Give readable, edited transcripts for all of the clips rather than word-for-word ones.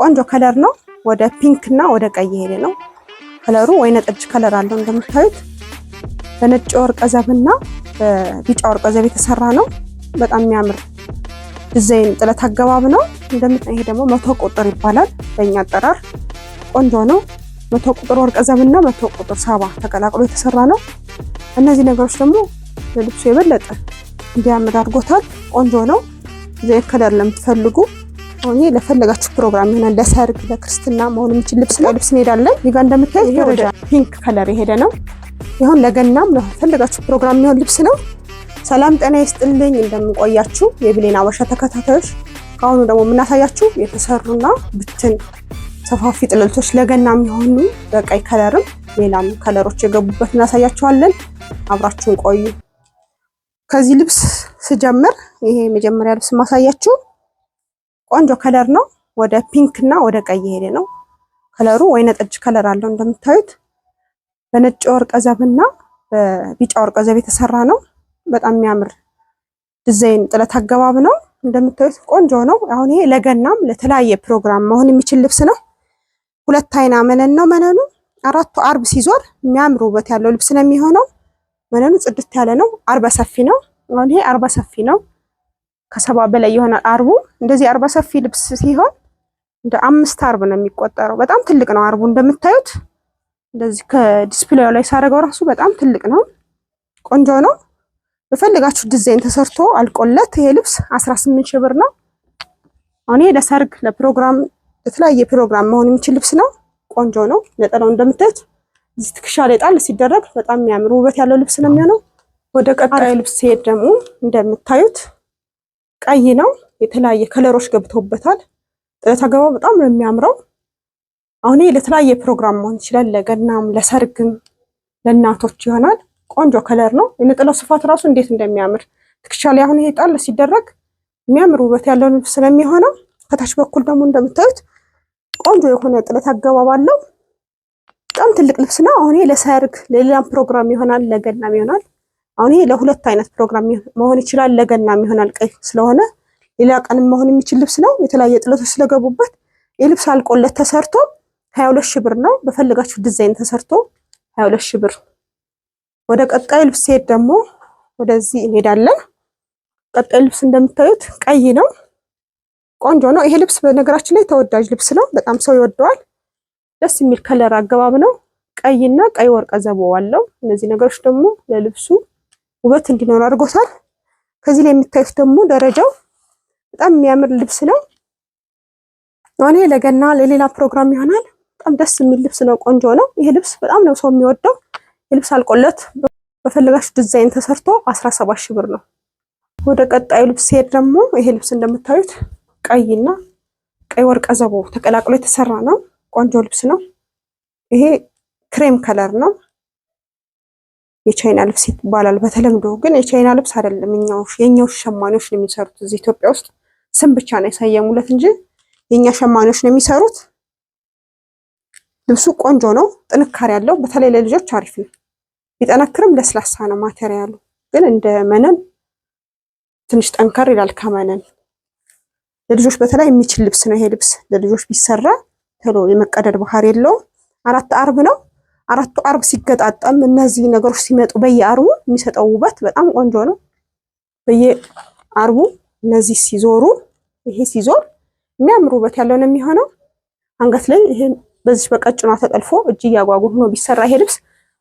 ቆንጆ ከለር ነው። ወደ ፒንክ እና ወደ ቀይ ሄደ ነው። ከለሩ ወይነ ጠጅ ከለር አለው እንደምታዩት። በነጭ ወርቀ ዘብና በቢጫ ወርቀ ዘብ የተሰራ ነው። በጣም የሚያምር ዲዛይን ጥለት አገባብ ነው። እንደምታዩት ይሄ ደግሞ 100 ቁጥር ይባላል በእኛ አጠራር። ቆንጆ ነው። 100 ቁጥር ወርቀ ዘብና 100 ቁጥር ሳባ ተቀላቅሎ የተሰራ ነው። እነዚህ ነገሮች ደግሞ ለልብሱ የበለጠ እንዲያምር አድርጎታል። ቆንጆ ነው። ዘይት ከለር ለምትፈልጉ አሁን ለፈለጋችሁ ፕሮግራም ይሆናል። ለሰርግ፣ ለክርስትና መሆን የሚችል ልብስ ነው። ልብስ እንሄዳለን። እዚህ ጋር እንደምታዩት ወደ ፒንክ ከለር የሄደ ነው። ይሁን ለገናም ለፈለጋችሁ ፕሮግራም የሚሆን ልብስ ነው። ሰላም ጤና ይስጥልኝ። እንደምንቆያችሁ የብሌን አበሻ ተከታታዮች፣ ካሁኑ ደግሞ የምናሳያችሁ የተሰሩና ብትን ሰፋፊ ጥለቶች ለገና የሚሆኑ በቀይ ከለርም ሌላም ከለሮች የገቡበት እናሳያችኋለን። አብራችሁን ቆዩ። ከዚህ ልብስ ስጀምር ይሄ መጀመሪያ ልብስ ማሳያችሁ ቆንጆ ከለር ነው። ወደ ፒንክ እና ወደ ቀይ ሄደ ነው። ከለሩ ወይነ ጠጅ ከለር አለው እንደምታዩት። በነጭ ወርቀ ዘብና በቢጫ ወርቀ ዘብ የተሰራ ነው። በጣም የሚያምር ዲዛይን ጥለት አገባብ ነው እንደምታዩት። ቆንጆ ነው። አሁን ይሄ ለገናም ለተለያየ ፕሮግራም መሆን የሚችል ልብስ ነው። ሁለት አይና መነን ነው። መነኑ አራቱ አርብ ሲዞር የሚያምር ውበት ያለው ልብስ ነው የሚሆነው። መነኑ ጽድት ያለ ነው። አርበ ሰፊ ነው። አሁን ይሄ አርበ ሰፊ ነው። ከሰባ በላይ ይሆናል አርቡ። እንደዚህ አርበ ሰፊ ልብስ ሲሆን እንደ 5 አርብ ነው የሚቆጠረው። በጣም ትልቅ ነው አርቡ እንደምታዩት። እንደዚህ ከዲስፕሌው ላይ ሳደርገው ራሱ በጣም ትልቅ ነው። ቆንጆ ነው። በፈልጋችሁ ዲዛይን ተሰርቶ አልቆለት ይሄ ልብስ 18 ሺህ ብር ነው። አሁን ይሄ ለሰርግ፣ ለፕሮግራም፣ ለተለያየ ፕሮግራም መሆን የሚችል ልብስ ነው። ቆንጆ ነው። ነጠላው እንደምታዩት እዚህ ትከሻ ላይ ጣል ሲደረግ በጣም የሚያምር ውበት ያለው ልብስ ነው የሚሆነው። ወደ ቀጣይ ልብስ ሲሄድ ደግሞ እንደምታዩት ቀይ ነው። የተለያየ ከለሮች ገብተውበታል። ጥለት አገባቡ በጣም ነው የሚያምረው። አሁን ይሄ ለተለያየ ፕሮግራም መሆን ይችላል። ለገናም፣ ለሰርግም፣ ለእናቶች ይሆናል። ቆንጆ ከለር ነው። የነጠላው ስፋት ራሱ እንዴት እንደሚያምር ትከሻ ላይ አሁን ይሄ ጣል ሲደረግ የሚያምር ውበት ያለው ልብስ ነው የሚሆነው። ከታች በኩል ደግሞ እንደምታዩት ቆንጆ የሆነ ጥለት አገባብ አለው። በጣም ትልቅ ልብስ ነው። አሁን ይሄ ለሰርግ፣ ለሌላም ፕሮግራም ይሆናል፣ ለገናም ይሆናል። አሁን ይሄ ለሁለት አይነት ፕሮግራም መሆን ይችላል። ለገናም ይሆናል ቀይ ስለሆነ፣ ሌላ ቀንም መሆን የሚችል ልብስ ነው። የተለያየ ጥለቶች ስለገቡበት የልብስ አልቆለት ተሰርቶ 22 ሺህ ብር ነው። በፈልጋችሁ ዲዛይን ተሰርቶ 22 ሺህ ብር። ወደ ቀጣይ ልብስ ሲሄድ ደግሞ ወደዚህ እንሄዳለን። ቀጣይ ልብስ እንደምታዩት ቀይ ነው። ቆንጆ ነው። ይሄ ልብስ በነገራችን ላይ ተወዳጅ ልብስ ነው። በጣም ሰው ይወደዋል። ደስ የሚል ከለር አገባብ ነው። ቀይና ቀይ ወርቀ ዘቦ አለው። እነዚህ ነገሮች ደግሞ ለልብሱ ውበት እንዲኖር አድርጎታል። ከዚህ ላይ የምታዩት ደግሞ ደረጃው በጣም የሚያምር ልብስ ነው። አሁን ይሄ ለገና ለሌላ ፕሮግራም ይሆናል። በጣም ደስ የሚል ልብስ ነው። ቆንጆ ነው። ይሄ ልብስ በጣም ነው ሰው የሚወደው። የልብስ አልቆለት በፈለጋችሁ ዲዛይን ተሰርቶ 17 ሺህ ብር ነው። ወደ ቀጣዩ ልብስ ሲሄድ ደግሞ ይሄ ልብስ እንደምታዩት ቀይና ቀይ ወርቀ ዘቦ ተቀላቅሎ የተሰራ ነው። ቆንጆ ልብስ ነው። ይሄ ክሬም ከለር ነው። የቻይና ልብስ ይባላል በተለምዶ፣ ግን የቻይና ልብስ አይደለም። የኛው ሸማኔዎች ነው የሚሰሩት። እዚህ ኢትዮጵያ ውስጥ ስም ብቻ ነው የሰየሙለት እንጂ የኛ ሸማኔዎች ነው የሚሰሩት። ልብሱ ቆንጆ ነው። ጥንካሬ ያለው፣ በተለይ ለልጆች አሪፍ ነው። ቢጠነክርም ለስላሳ ነው ማቴሪያሉ፣ ግን እንደ መነን ትንሽ ጠንከር ይላል ከመነን። ለልጆች በተለይ የሚችል ልብስ ነው ይሄ ልብስ። ለልጆች ቢሰራ ቶሎ የመቀደድ ባህሪ የለውም። 4 አርብ ነው። 4ቱ አርብ ሲገጣጠም እነዚህ ነገሮች ሲመጡ በየአርቡ የሚሰጠው ውበት በጣም ቆንጆ ነው። በየአርቡ እነዚህ ሲዞሩ፣ ይሄ ሲዞር የሚያምር ውበት ያለው ነው የሚሆነው። አንገት ላይ ይሄን በዚህ በቀጭኗ ተጠልፎ እጅ እያጓጉ ሆኖ ቢሰራ ይሄ ልብስ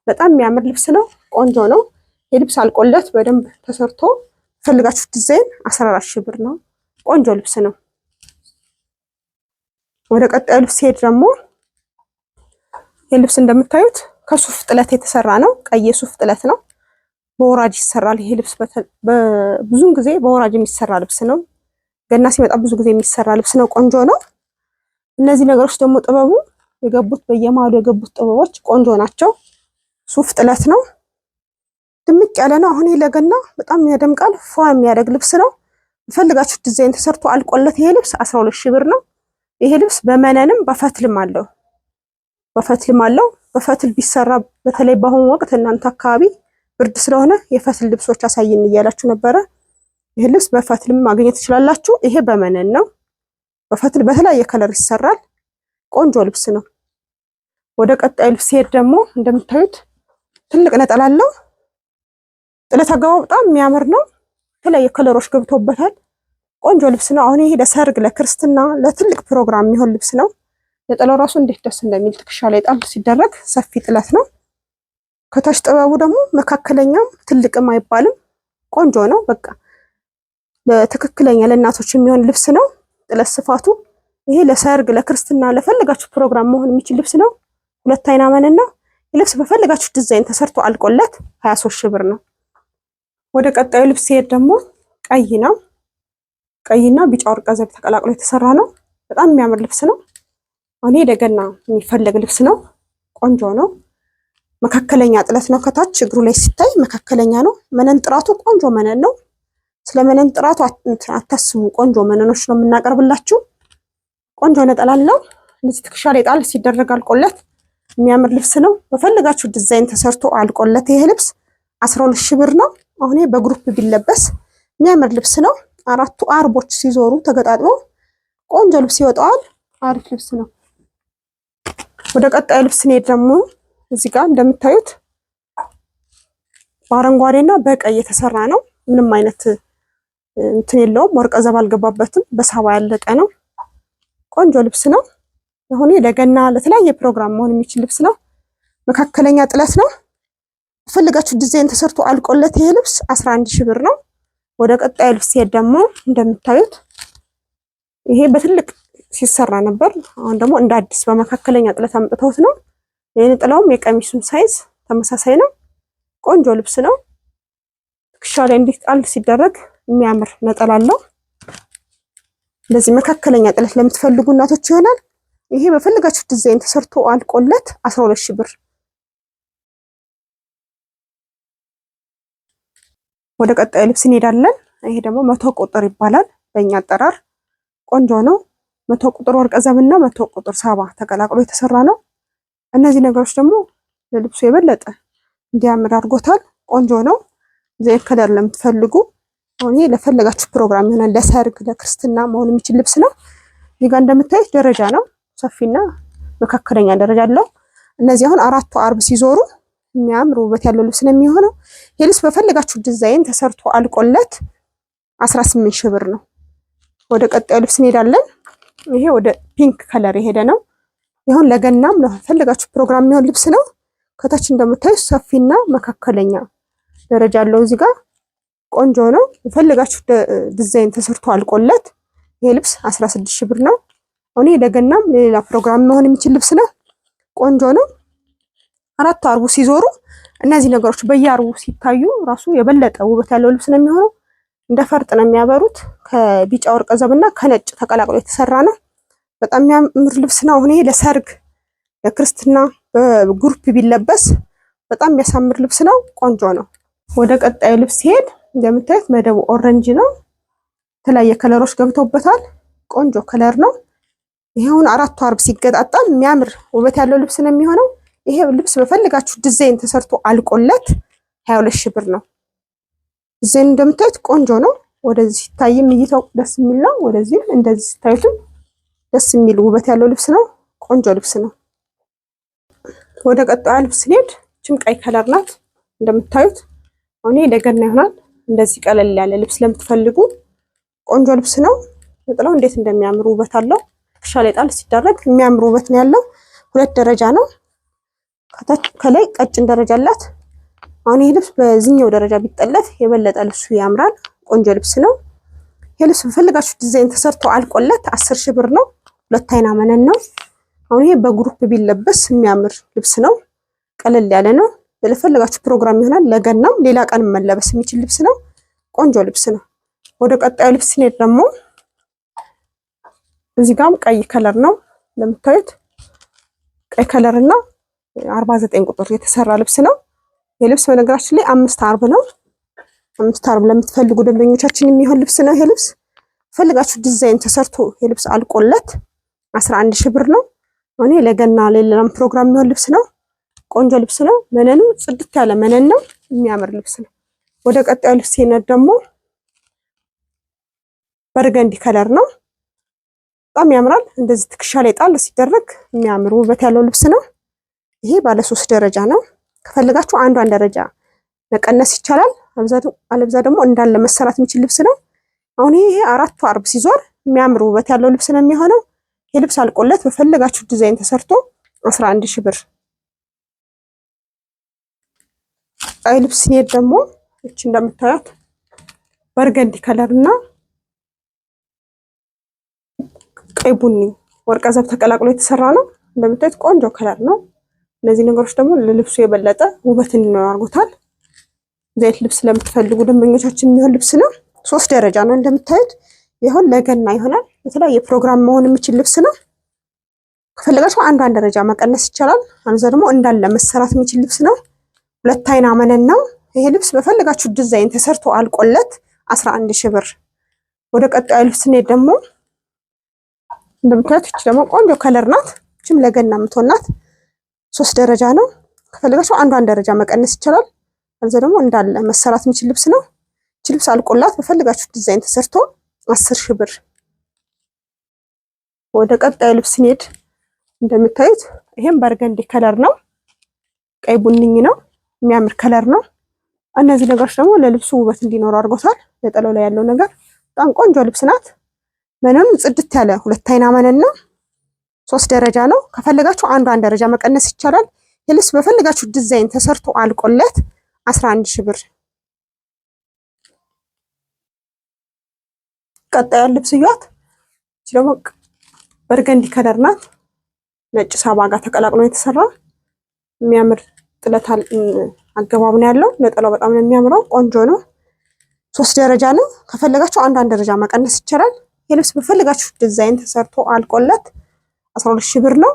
በጣም የሚያምር ልብስ ነው። ቆንጆ ነው። ይሄ ልብስ አልቆለት በደንብ ተሰርቶ ፈልጋችሁ ዲዛይን 14 ሺህ ብር ነው። ቆንጆ ልብስ ነው። ወደ ቀጣዩ ልብስ ሲሄድ ደግሞ ይሄ ልብስ እንደምታዩት ከሱፍ ጥለት የተሰራ ነው። ቀይ ሱፍ ጥለት ነው። በወራጅ ይሰራል። ይሄ ልብስ ብዙን ጊዜ በወራጅ የሚሰራ ልብስ ነው። ገና ሲመጣ ብዙ ጊዜ የሚሰራ ልብስ ነው። ቆንጆ ነው። እነዚህ ነገሮች ደግሞ ጥበቡ የገቡት በየማሉ የገቡት ጥበቦች ቆንጆ ናቸው። ሱፍ ጥለት ነው። ድምቅ ያለ ነው። አሁን ለገና በጣም ያደምቃል። ፏ የሚያደርግ ልብስ ነው። በፈልጋችሁ ዲዛይን ተሰርቶ አልቆለት ይሄ ልብስ 12 ሺህ ብር ነው። ይሄ ልብስ በመነንም በፈትልም አለው። በፈትል ቢሰራ በተለይ በአሁኑ ወቅት እናንተ አካባቢ ብርድ ስለሆነ የፈትል ልብሶች አሳይን እያላችሁ ነበረ። ይሄ ልብስ በፈትልም ማግኘት ትችላላችሁ። ይሄ በመነን ነው። በፈትል በተለያየ ከለር ይሰራል። ቆንጆ ልብስ ነው። ወደ ቀጣዩ ልብስ ሲሄድ ደግሞ እንደምታዩት ትልቅ ነጠላ አለው። ጥለት አገባቡ በጣም የሚያምር ነው። የተለያየ ከለሮች ገብቶበታል። ቆንጆ ልብስ ነው። አሁን ይሄ ለሰርግ፣ ለክርስትና፣ ለትልቅ ፕሮግራም የሚሆን ልብስ ነው። ነጠላው ራሱ እንዴት ደስ እንደሚል ትከሻ ላይ ጣል ሲደረግ ሰፊ ጥለት ነው። ከታች ጥበቡ ደግሞ መካከለኛም ትልቅም አይባልም ቆንጆ ነው። በቃ ለትክክለኛ ለእናቶች የሚሆን ልብስ ነው። ጥለት ስፋቱ ይሄ ለሰርግ፣ ለክርስትና፣ ለፈለጋችሁ ፕሮግራም መሆን የሚችል ልብስ ነው። 2 አይና መነን ነው። ልብስ በፈለጋችሁ ዲዛይን ተሰርቶ አልቆለት 23 ሺህ ብር ነው። ወደ ቀጣዩ ልብስ ሲሄድ ደግሞ ቀይ ነው። ቀይና ቢጫ ወርቀ ዘብ ተቀላቅሎ የተሰራ ነው። በጣም የሚያምር ልብስ ነው። እኔ ለገና የሚፈለግ ልብስ ነው። ቆንጆ ነው። መካከለኛ ጥለት ነው። ከታች እግሩ ላይ ሲታይ መካከለኛ ነው። መነን ጥራቱ ቆንጆ መነን ነው። ስለ መነን ጥራቱ አታስቡ። ቆንጆ መነኖች ነው የምናቀርብላችሁ። ቆንጆ ነጠላ አለው። እነዚህ ትከሻ ላይ ጣል ሲደረግ አልቆለት የሚያምር ልብስ ነው። በፈለጋችሁ ዲዛይን ተሰርቶ አልቆለት ይሄ ልብስ 12 ሺህ ብር ነው። አሁን በግሩፕ ቢለበስ የሚያምር ልብስ ነው። 4ቱ አርቦች ሲዞሩ ተገጣጥሞ ቆንጆ ልብስ ይወጣዋል። አሪፍ ልብስ ነው። ወደ ቀጣዩ ልብስ ስንሄድ ደግሞ እዚህ ጋር እንደምታዩት በአረንጓዴና በቀይ የተሰራ ነው። ምንም አይነት እንትን የለውም። ወርቀ ዘብ አልገባበትም። በሳባ ያለቀ ነው። ቆንጆ ልብስ ነው። አሁን ለገና ለተለያየ ፕሮግራም መሆን የሚችል ልብስ ነው። መካከለኛ ጥለት ነው። ፈልጋችሁ ዲዛይን ተሰርቶ አልቆለት ይሄ ልብስ 11 ሺህ ብር ነው። ወደ ቀጣዩ ልብስ ሲሄድ ደግሞ እንደምታዩት ይሄ በትልቅ ሲሰራ ነበር። አሁን ደግሞ እንደ አዲስ በመካከለኛ ጥለት አምጥተውት ነው። ይሄን ጥላውም የቀሚሱን ሳይዝ ተመሳሳይ ነው። ቆንጆ ልብስ ነው። ትከሻ ላይ እንዲህ ጣል ሲደረግ የሚያምር ነጠላ አለው። እንደዚህ መካከለኛ ጥለት ለምትፈልጉ እናቶች ይሆናል። ይሄ በፈለጋችሁ ዲዛይን ተሰርቶ አልቆለት 12 ሺህ ብር። ወደ ቀጣዩ ልብስ እንሄዳለን። ይሄ ደግሞ 100 ቁጥር ይባላል በእኛ አጠራር። ቆንጆ ነው። 100 ቁጥር ወርቀ ዘብና 100 ቁጥር ሳባ ተቀላቅሎ የተሰራ ነው። እነዚህ ነገሮች ደግሞ ለልብሱ የበለጠ እንዲያምር አድርጎታል። ቆንጆ ነው። ዘይት ከለር ለምትፈልጉ አሁን ይሄ ለፈለጋችሁ ፕሮግራም ይሆናል። ለሰርግ፣ ለክርስትና መሆን የሚችል ልብስ ነው። እዚህ ጋር እንደምታዩት ደረጃ ነው። ሰፊና መካከለኛ ደረጃ አለው። እነዚህ አሁን 4ቱ አርብ ሲዞሩ የሚያምር ውበት ያለው ልብስ ነው የሚሆነው። ይሄ ልብስ በፈለጋችሁ ዲዛይን ተሰርቶ አልቆለት 18 ሺህ ብር ነው። ወደ ቀጣዩ ልብስ እንሄዳለን። ይሄ ወደ ፒንክ ከለር የሄደ ነው። ይሁን ለገናም ለፈለጋችሁ ፕሮግራም የሚሆን ልብስ ነው። ከታች እንደምታዩት ሰፊና መካከለኛ ደረጃ አለው። እዚህ ጋር ቆንጆ ነው። የፈለጋችሁ ዲዛይን ተሰርቶ አልቆለት ይሄ ልብስ 16 ሺህ ብር ነው። አሁን ለገናም ለሌላ ፕሮግራም መሆን የሚችል ልብስ ነው። ቆንጆ ነው። 4 አርቡ ሲዞሩ እነዚህ ነገሮች በየአርቡ ሲታዩ ራሱ የበለጠ ውበት ያለው ልብስ ነው የሚሆነው። እንደ ፈርጥ ነው የሚያበሩት። ከቢጫ ወርቀ ዘብና ከነጭ ተቀላቅሎ የተሰራ ነው። በጣም የሚያምር ልብስ ነው። አሁን ይሄ ለሰርግ፣ ለክርስትና በግሩፕ ቢለበስ በጣም የሚያሳምር ልብስ ነው። ቆንጆ ነው። ወደ ቀጣዩ ልብስ ሲሄድ እንደምታዩት መደቡ ኦሬንጅ ነው። የተለያየ ከለሮች ገብተውበታል። ቆንጆ ከለር ነው። ይሄውን 4ቱ አርብ ሲገጣጣም የሚያምር ውበት ያለው ልብስ ነው የሚሆነው። ይሄ ልብስ በፈልጋችሁ ዲዛይን ተሰርቶ አልቆለት 22 ሺህ ብር ነው። ዲዛይን እንደምታዩት ቆንጆ ነው። ወደዚህ ሲታይም እይታው ደስ የሚል ነው። ወደዚህም እንደዚህ ሲታዩትም ደስ የሚል ውበት ያለው ልብስ ነው። ቆንጆ ልብስ ነው። ወደ ቀጣዩ ልብስ ስንሄድ ችም ቀይ ከለር ናት እንደምታዩት። አሁን ለገና ይሆናል። እንደዚህ ቀለል ያለ ልብስ ለምትፈልጉ ቆንጆ ልብስ ነው። ነጠላው እንዴት እንደሚያምር ውበት አለው። ትከሻ ላይ ጣል ሲደረግ የሚያምር ውበት ነው ያለው። 2 ደረጃ ነው። ከላይ ቀጭን ደረጃ አላት። አሁን ይሄ ልብስ በዚህኛው ደረጃ ቢጠለፍ የበለጠ ልብሱ ያምራል። ቆንጆ ልብስ ነው። ይሄ ልብስ በፈልጋችሁ ዲዛይን ተሰርቶ አልቆለት 10 ሺህ ብር ነው። 2 አይና መነን ነው። አሁን ይሄ በግሩፕ ቢለበስ የሚያምር ልብስ ነው። ቀለል ያለ ነው። ለፈለጋችሁ ፕሮግራም ይሆናል። ለገናም ሌላ ቀን መለበስ የሚችል ልብስ ነው። ቆንጆ ልብስ ነው። ወደ ቀጣዩ ልብስ ስንሄድ ደግሞ እዚህ ጋርም ቀይ ከለር ነው እንደምታዩት። ቀይ ከለር እና 49 ቁጥር የተሰራ ልብስ ነው። ይሄ ልብስ በነገራችን ላይ 5 አርብ ነው። 5 አርብ ለምትፈልጉ ደንበኞቻችን የሚሆን ልብስ ነው። ይሄ ልብስ ፈልጋችሁ ዲዛይን ተሰርቶ ይሄ ልብስ አልቆለት 11 ሺህ ብር ነው። እኔ ለገና ለሌላም ፕሮግራም የሚሆን ልብስ ነው። ቆንጆ ልብስ ነው። መነኑ ጽድት ያለ መነን ነው። የሚያምር ልብስ ነው። ወደ ቀጣዩ ልብስ ሲነድ ደግሞ በርገንዲ ከለር ነው። በጣም ያምራል። እንደዚህ ትከሻ ላይ ጣል ሲደረግ የሚያምር ውበት ያለው ልብስ ነው። ይሄ ባለ 3 ደረጃ ነው። ከፈለጋችሁ አንዷን ደረጃ መቀነስ ይቻላል። አለብዛ ደግሞ እንዳለ መሰራት የሚችል ልብስ ነው። አሁን ይሄ 4ቱ አርብ ሲዞር የሚያምር ውበት ያለው ልብስ ነው የሚሆነው። ይሄ ልብስ አልቆለት በፈለጋችሁ ዲዛይን ተሰርቶ 11 ሺህ ብር። አይ ልብስ ሲሄድ ደግሞ እቺ እንደምታዩት በርገንዲ ከለር እና ቀይ ቡኒ ወርቀ ዘብ ተቀላቅሎ የተሰራ ነው። እንደምታዩት ቆንጆ ከለር ነው። እነዚህ ነገሮች ደግሞ ለልብሱ የበለጠ ውበት እንዲኖር አድርጎታል። ዘይት ልብስ ለምትፈልጉ ደንበኞቻችን የሚሆን ልብስ ነው። 3 ደረጃ ነው እንደምታዩት። ይሁን ለገና ይሆናል። የተለያየ ፕሮግራም መሆን የሚችል ልብስ ነው። ከፈለጋችሁ አንዷን ደረጃ መቀነስ ይቻላል። አንዛ ደግሞ እንዳለ መሰራት የሚችል ልብስ ነው። 2 አይና መነን ነው። ይሄ ልብስ በፈለጋችሁ ዲዛይን ተሰርቶ አልቆለት 11 ሺህ ብር። ወደ ቀጣዩ ልብስ ስንሄድ ደግሞ እንደምታዩት እቺ ደግሞ ቆንጆ ከለር ናት። እቺም ለገና የምትሆናት 3 ደረጃ ነው። ከፈለጋችሁ አንዷን ደረጃ መቀነስ ይቻላል። አንዛ ደግሞ እንዳለ መሰራት የሚችል ልብስ ነው። እቺ ልብስ አልቆላት በፈለጋችሁ ዲዛይን ተሰርቶ 10 ሺህ ብር። ወደ ቀጣዩ ልብስ ስንሄድ እንደምታዩት ይሄም በርገንዲ ከለር ነው። ቀይ ቡኒኝ ነው። የሚያምር ከለር ነው። እነዚህ ነገሮች ደግሞ ለልብሱ ውበት እንዲኖር አድርጎታል። ለጠለው ላይ ያለው ነገር በጣም ቆንጆ ልብስ ናት። መነኑ ጽድት ያለ 2 አይና መነን ነው። 3 ደረጃ ነው። ከፈለጋችሁ አንዷን ደረጃ መቀነስ ይቻላል። የልብስ በፈለጋችሁ ዲዛይን ተሰርቶ አልቆለት 11 ሺህ ብር። ቀጣዩ ልብስ እዩት። እቺ ደግሞ በርገንዲ ከለር ናት። ነጭ ሳባ ጋር ተቀላቅሎ የተሰራ የሚያምር ጥለት አገባብ ነው ያለው። ነጠላው በጣም ነው የሚያምረው። ቆንጆ ነው። 3 ደረጃ ነው። ከፈለጋችሁ አንዷን ደረጃ መቀነስ ይቻላል። የልብስ በፈለጋችሁ ዲዛይን ተሰርቶ አልቆለት 12 ሺህ ብር ነው።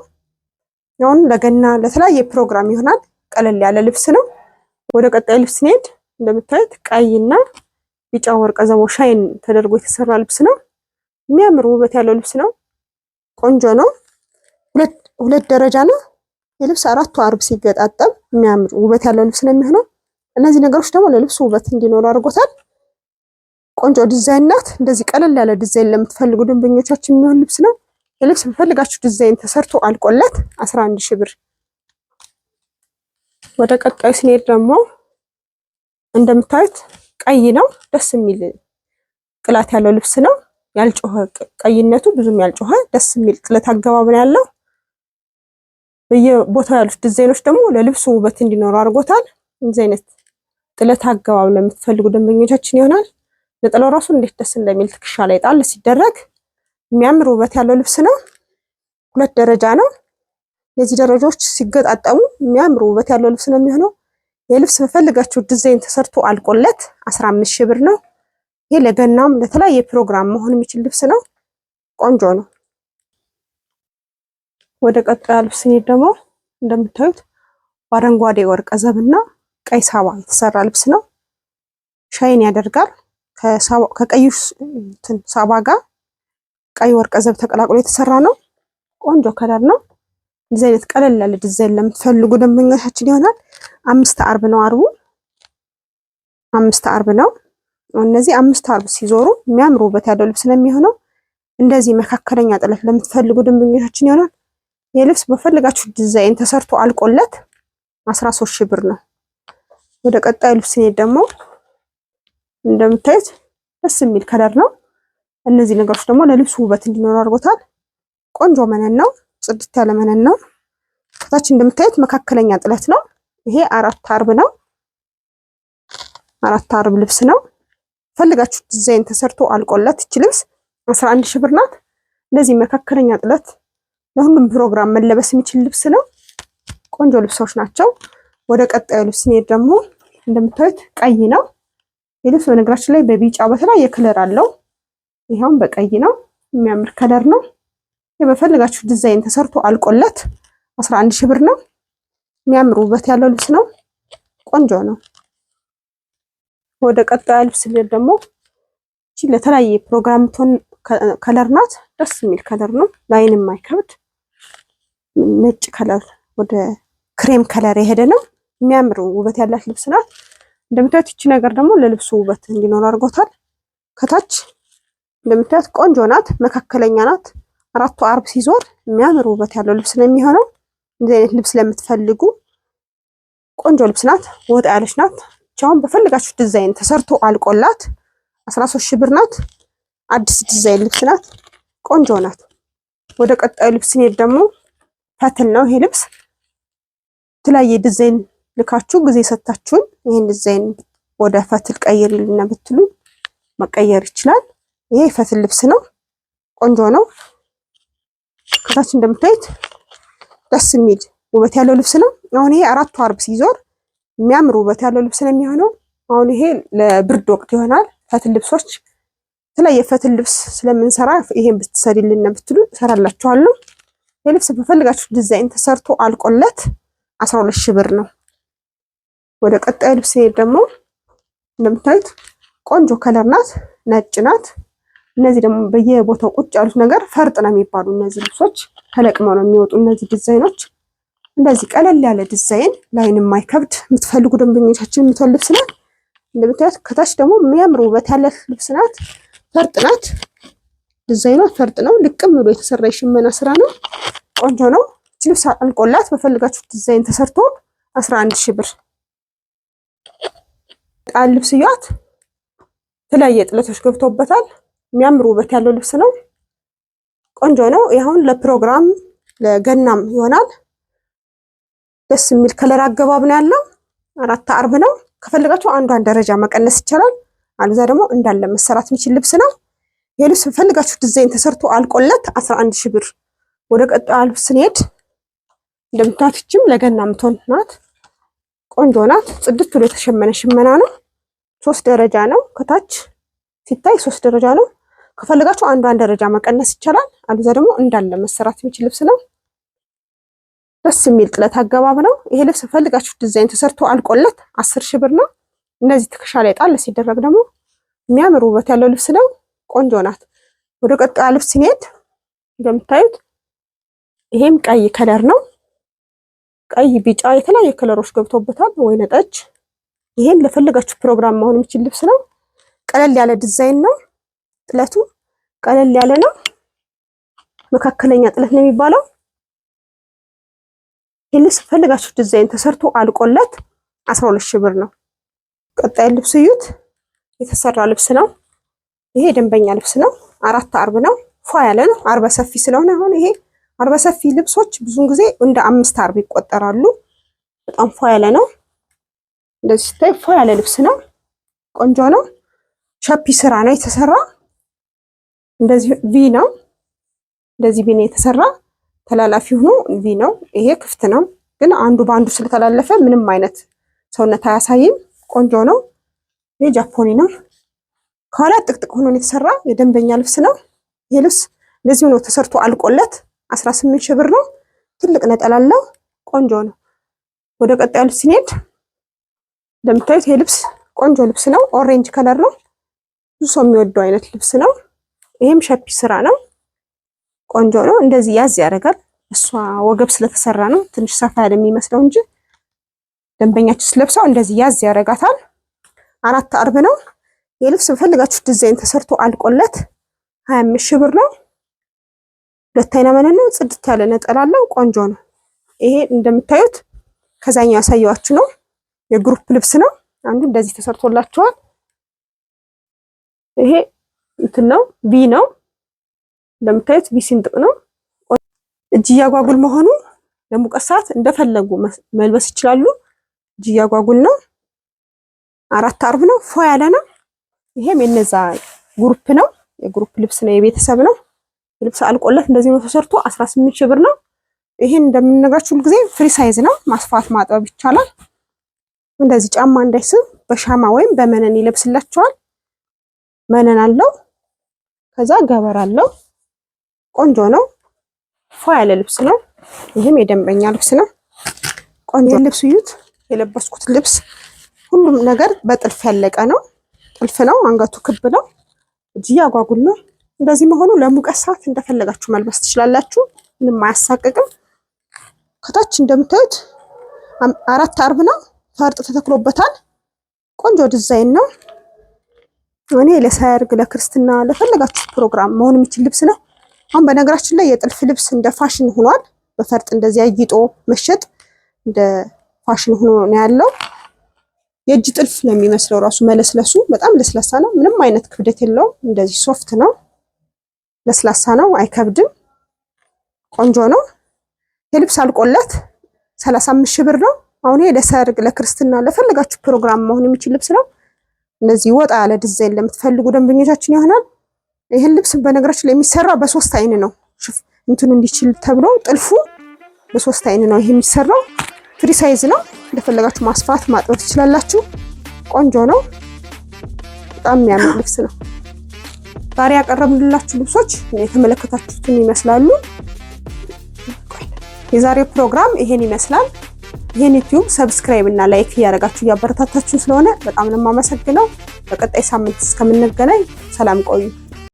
ያውን ለገና ለተለያየ ፕሮግራም ይሆናል። ቀለል ያለ ልብስ ነው። ወደ ቀጣይ ልብስ ስንሄድ እንደምታዩት ቀይና ቢጫ ወርቀ ዘቦ ሻይን ተደርጎ የተሰራ ልብስ ነው። የሚያምር ውበት ያለው ልብስ ነው። ቆንጆ ነው። 2 ደረጃ ነው። የልብስ 4ቱ አርብ ሲገጣጠም የሚያምር ውበት ያለው ልብስ ነው የሚሆነው። እነዚህ ነገሮች ደግሞ ለልብሱ ውበት እንዲኖር አድርጎታል። ቆንጆ ዲዛይን ናት። እንደዚህ ቀለል ያለ ዲዛይን ለምትፈልጉ ደንበኞቻችን የሚሆን ልብስ ነው። የልብስ በፈልጋችሁ ዲዛይን ተሰርቶ አልቆለት 11 ሺህ ብር። ወደ ቀጣዩ ስንሄድ ደግሞ እንደምታዩት ቀይ ነው። ደስ የሚል ቅላት ያለው ልብስ ነው። ያልጮኸ ቀይነቱ ብዙም ያልጮኸ ደስ የሚል ጥለት አገባብ ነው ያለው። በየቦታው ያሉት ዲዛይኖች ደግሞ ለልብሱ ውበት እንዲኖር አድርጎታል። እንደዚህ አይነት ጥለት አገባብ ለምትፈልጉ ደንበኞቻችን ይሆናል። ነጠላው ራሱ እንዴት ደስ እንደሚል ትከሻ ላይ ጣል ሲደረግ የሚያምር ውበት ያለው ልብስ ነው። 2 ደረጃ ነው። እነዚህ ደረጃዎች ሲገጣጠሙ የሚያምር ውበት ያለው ልብስ ነው የሚሆነው። የልብስ በፈልጋችሁ ዲዛይን ተሰርቶ አልቆለት 15 ሺህ ብር ነው። ይሄ ለገናም ለተለያየ ፕሮግራም መሆን የሚችል ልብስ ነው። ቆንጆ ነው። ወደ ቀጣዩ ልብስ ስንሄድ ደግሞ እንደምታዩት በአረንጓዴ ወርቀ ዘብና ቀይ ሳባ የተሰራ ልብስ ነው። ሻይን ያደርጋል። ከቀዩ ሳባ ጋር ቀይ ወርቀ ዘብ ተቀላቅሎ የተሰራ ነው። ቆንጆ ከለር ነው። እንደዚህ አይነት ቀለል ያለ ዲዛይን ለምትፈልጉ ደንበኞቻችን ይሆናል። 5 አርብ ነው። አርቡ 5 አርብ ነው። እነዚህ 5 አርብ ሲዞሩ የሚያምር ውበት ያለው ልብስ ነው የሚሆነው። እንደዚህ መካከለኛ ጥለት ለምትፈልጉ ደንበኞቻችን ይሆናል። የልብስ በፈልጋችሁ ዲዛይን ተሰርቶ አልቆለት 13 ሺህ ብር ነው። ወደ ቀጣዩ ልብስ ስንሄድ ደግሞ እንደምታዩት ደስ የሚል ከለር ነው። እነዚህ ነገሮች ደግሞ ለልብሱ ውበት እንዲኖር አድርጎታል። ቆንጆ መነን ነው። ጽድት ያለ መነን ነው። ከታች እንደምታዩት መካከለኛ ጥለት ነው። ይሄ 4 አርብ ነው። 4 አርብ ልብስ ነው። ፈልጋችሁ ዲዛይን ተሰርቶ አልቆለት እቺ ልብስ 11 ሺህ ብር ናት። እንደዚህ መካከለኛ ጥለት ለሁሉም ፕሮግራም መለበስ የሚችል ልብስ ነው። ቆንጆ ልብሶች ናቸው። ወደ ቀጣዩ ልብስ ስንሄድ ደግሞ እንደምታዩት ቀይ ነው። የልብስ በነገራችን ላይ በቢጫ በተለያየ ከለር አለው። ይሄውም በቀይ ነው። የሚያምር ከለር ነው። በፈልጋችሁ ዲዛይን ተሰርቶ አልቆለት 11 ሺህ ብር ነው። የሚያምር ውበት ያለው ልብስ ነው። ቆንጆ ነው። ወደ ቀጣዩ ልብስ ስንሄድ ደግሞ እቺ ለተለያየ ፕሮግራም ቶን ከለር ናት። ደስ የሚል ከለር ነው። ላይን የማይከብድ ነጭ ከለር ወደ ክሬም ከለር የሄደ ነው። የሚያምር ውበት ያላት ልብስ ናት። እንደምታዩት እቺ ነገር ደግሞ ለልብሱ ውበት እንዲኖር አድርጎታል። ከታች እንደምታዩት ቆንጆ ናት። መካከለኛ ናት። አራቱ አርብ ሲዞር የሚያምር ውበት ያለው ልብስ ነው የሚሆነው። እንደዚህ አይነት ልብስ ለምትፈልጉ ቆንጆ ልብስ ናት። ወጣ ያለች ናት። ቻውን በፈልጋችሁ ዲዛይን ተሰርቶ አልቆላት 13,000 ብር ናት። አዲስ ዲዛይን ልብስ ናት። ቆንጆ ናት። ወደ ቀጣዩ ልብስ ስንሄድ ደግሞ ፈትል ነው። ይሄ ልብስ የተለያየ ዲዛይን ልካችሁ ጊዜ ሰጣችሁን ይሄን ዲዛይን ወደ ፈትል ቀይሪልና ብትሉ መቀየር ይችላል። ይሄ ፈትል ልብስ ነው። ቆንጆ ነው። ከታች እንደምታዩት ደስ የሚል ውበት ያለው ልብስ ነው። አሁን ይሄ አራቱ አርብ ሲዞር የሚያምር ውበት ያለው ልብስ ነው የሚሆነው። አሁን ይሄ ለብርድ ወቅት ይሆናል። ፈትል ልብሶች የተለያየ ፈትል ልብስ ስለምንሰራ ይሄን ብትሰሪልን ብትሉ እሰራላችኋለሁ። ይሄ ልብስ በፈልጋችሁ ዲዛይን ተሰርቶ አልቆለት 12,000 ብር ነው። ወደ ቀጣዩ ልብስ ደግሞ እንደምታዩት ቆንጆ ከለር ናት። ነጭ ናት። እነዚህ ደግሞ በየቦታው ቁጭ ያሉት ነገር ፈርጥ ነው የሚባሉ እነዚህ ልብሶች ተለቅመው ነው የሚወጡ። እነዚህ ዲዛይኖች እንደዚህ ቀለል ያለ ዲዛይን ላይን የማይከብድ የምትፈልጉ ደንበኞቻችን የምትወል ልብስ ናት። እንደምታዩት ከታች ደግሞ የሚያምር ውበት ያለ ልብስ ናት። ፈርጥ ናት። ዲዛይኗ ፈርጥ ነው። ልቅም ብሎ የተሰራ የሽመና ስራ ነው። ቆንጆ ነው። ልብስ አልቆላት በፈልጋችሁ ዲዛይን ተሰርቶ 11,000 ብር። ጣል ልብስ ያት የተለያየ ጥለቶች ገብቶበታል። የሚያምር ውበት ያለው ልብስ ነው። ቆንጆ ነው። ይሁን ለፕሮግራም ለገናም ይሆናል። ደስ የሚል ከለር አገባብ ነው ያለው። አራት አርብ ነው። ከፈልጋችሁ አንዷን ደረጃ መቀነስ ይቻላል። አልዛ ደግሞ እንዳለ መሰራት የሚችል ልብስ ነው። ይሄ ልብስ ፈልጋችሁ ዲዛይን ተሰርቶ አልቆለት 11,000 ብር። ወደ ቀጣዩ ልብስ ስንሄድ እንደምታዩትም ለገና ምትሆን ናት። ቆንጆ ናት። ጽድት ብሎ የተሸመነ ሽመና ነው። 3 ደረጃ ነው። ከታች ሲታይ 3 ደረጃ ነው። ከፈልጋችሁ አንዷን ደረጃ መቀነስ ይቻላል። አልዛ ደግሞ እንዳለ መሰራት የሚችል ልብስ ነው። ደስ የሚል ጥለት አገባብ ነው። ይሄ ልብስ ፈልጋችሁ ዲዛይን ተሰርቶ አልቆለት 10,000 ብር ነው። እነዚህ ትከሻ ላይ ጣል ሲደረግ ደግሞ የሚያምር ውበት ያለው ልብስ ነው። ቆንጆ ናት። ወደ ቀጣዩ ልብስ ሲሄድ እንደምታዩት ይሄም ቀይ ከለር ነው። ቀይ፣ ቢጫ የተለያየ ከለሮች ገብቶበታል። ወይነ ጠጅ። ይሄን ለፈለጋችሁ ፕሮግራም መሆን የሚችል ልብስ ነው። ቀለል ያለ ዲዛይን ነው። ጥለቱ ቀለል ያለ ነው። መካከለኛ ጥለት ነው የሚባለው። ይሄን ልብስ ፈልጋችሁ ዲዛይን ተሰርቶ አልቆለት 12,000 ብር ነው። ቀጣይ ልብስ እዩት። የተሰራ ልብስ ነው። ይሄ ደንበኛ ልብስ ነው። አራት አርብ ነው። ፏ ያለ ነው። አርበ ሰፊ ስለሆነ አሁን ይሄ አርበ ሰፊ ልብሶች ብዙን ጊዜ እንደ 5 አርብ ይቆጠራሉ። በጣም ፏ ያለ ነው። እንደዚህ ሲታይ ፏ ያለ ልብስ ነው። ቆንጆ ነው። ሻፒ ስራ ነው የተሰራ። እንደዚህ ቪ ነው። እንደዚህ ቪ ነው የተሰራ። ተላላፊ ሆኖ ቪ ነው። ይሄ ክፍት ነው፣ ግን አንዱ በአንዱ ስለተላለፈ ምንም አይነት ሰውነት አያሳይም። ቆንጆ ነው። ይሄ ጃፖኒ ነው። ከኋላ ጥቅጥቅ ሆኖ የተሰራ የደንበኛ ልብስ ነው። ይሄ ልብስ እንደዚህ ሆኖ ተሰርቶ አልቆለት 18,000 ብር ነው። ትልቅ ነጠላ አለው። ቆንጆ ነው። ወደ ቀጣዩ ልብስ ሲሄድ እንደምታዩት ይሄ ልብስ ቆንጆ ልብስ ነው። ኦሬንጅ ከለር ነው። ብዙ ሰው የሚወደው አይነት ልብስ ነው። ይሄም ሸፒ ስራ ነው። ቆንጆ ነው። እንደዚህ ያዝ ያደርጋል። እሷ ወገብ ስለተሰራ ነው ትንሽ ሰፋ ያለ የሚመስለው እንጂ ደንበኛችሁ ስለብሰው እንደዚህ ያዝ ያደርጋታል። አራት አርብ ነው። የልብስ በፈልጋችሁ ዲዛይን ተሰርቶ አልቆለት 25,000 ብር ነው። ሁለት አይና መነን ነው። ጽድት ያለ ነጠላ አለው። ቆንጆ ነው። ይሄ እንደምታዩት ከዛኛው ያሳየዋችሁ ነው። የግሩፕ ልብስ ነው። አንዱ እንደዚህ ተሰርቶላችኋል። ይሄ እንትን ነው። ቪ ነው። እንደምታዩት ቪ ሲንጥቅ ነው። እጅ ያጓጉል መሆኑ ለሙቀት ሰዓት እንደፈለጉ መልበስ ይችላሉ። እጅ ያጓጉል ነው። አራት አርብ ነው። ፏ ያለ ነው። ይሄም የነዛ ግሩፕ ነው። የግሩፕ ልብስ ነው። የቤተሰብ ነው። ልብስ አልቆለት እንደዚህ ነው ተሰርቶ 18,000 ብር ነው። ይሄን እንደምንነግራችሁ ሁሉ ጊዜ ፍሪ ሳይዝ ነው። ማስፋት ማጥበብ ይቻላል። እንደዚህ ጫማ እንዳይስብ በሻማ ወይም በመነን ይለብስላችኋል። መነን አለው። ከዛ ገበር አለው። ቆንጆ ነው። ፏ ያለ ልብስ ነው። ይሄም የደንበኛ ልብስ ነው። ቆንጆ ልብስ እዩት። የለበስኩት ልብስ ሁሉም ነገር በጥልፍ ያለቀ ነው። ጥልፍ ነው። አንገቱ ክብ ነው። እጅ ያጓጉል ነው። እንደዚህ መሆኑ ለሙቀት ሰዓት እንደፈለጋችሁ መልበስ ትችላላችሁ። ምንም አያሳቅቅም። ከታች እንደምታዩት አራት አርብ ነው። ፈርጥ ተተክሎበታል። ቆንጆ ዲዛይን ነው። እኔ ለሰርግ፣ ለክርስትና፣ ለፈለጋችሁ ፕሮግራም መሆን የሚችል ልብስ ነው። አሁን በነገራችን ላይ የጥልፍ ልብስ እንደ ፋሽን ሆኗል። በፈርጥ እንደዚህ አጊጦ መሸጥ እንደ ፋሽን ሆኖ ነው ያለው። የእጅ ጥልፍ ነው የሚመስለው ራሱ መለስለሱ በጣም ለስላሳ ነው። ምንም አይነት ክብደት የለውም። እንደዚህ ሶፍት ነው፣ ለስላሳ ነው፣ አይከብድም። ቆንጆ ነው። የልብስ አልቆለት 35 ሺህ ብር ነው። አሁን ይሄ ለሰርግ፣ ለክርስትና፣ ለፈለጋችሁ ፕሮግራም መሆን የሚችል ልብስ ነው። እንደዚህ ወጣ ያለ ዲዛይን ለምትፈልጉ ደንበኞቻችን ይሆናል። ይሄን ልብስ በነገራችን ላይ የሚሰራ በ3 አይን ነው። እንትን እንዲችል ተብሎ ጥልፉ በ3 አይን ነው ይሄ የሚሰራው። ፍሪ ሳይዝ ነው። እንደፈለጋችሁ ማስፋት ማጥበብ ትችላላችሁ። ቆንጆ ነው። በጣም የሚያምር ልብስ ነው። ዛሬ ያቀረብንላችሁ ልብሶች የተመለከታችሁትን ይመስላሉ። የዛሬው ፕሮግራም ይሄን ይመስላል። ይሄን ዩቲዩብ ሰብስክራይብ እና ላይክ እያደረጋችሁ እያበረታታችሁ ስለሆነ በጣም ነው የማመሰግነው። በቀጣይ ሳምንት እስከምንገናኝ ሰላም ቆዩ።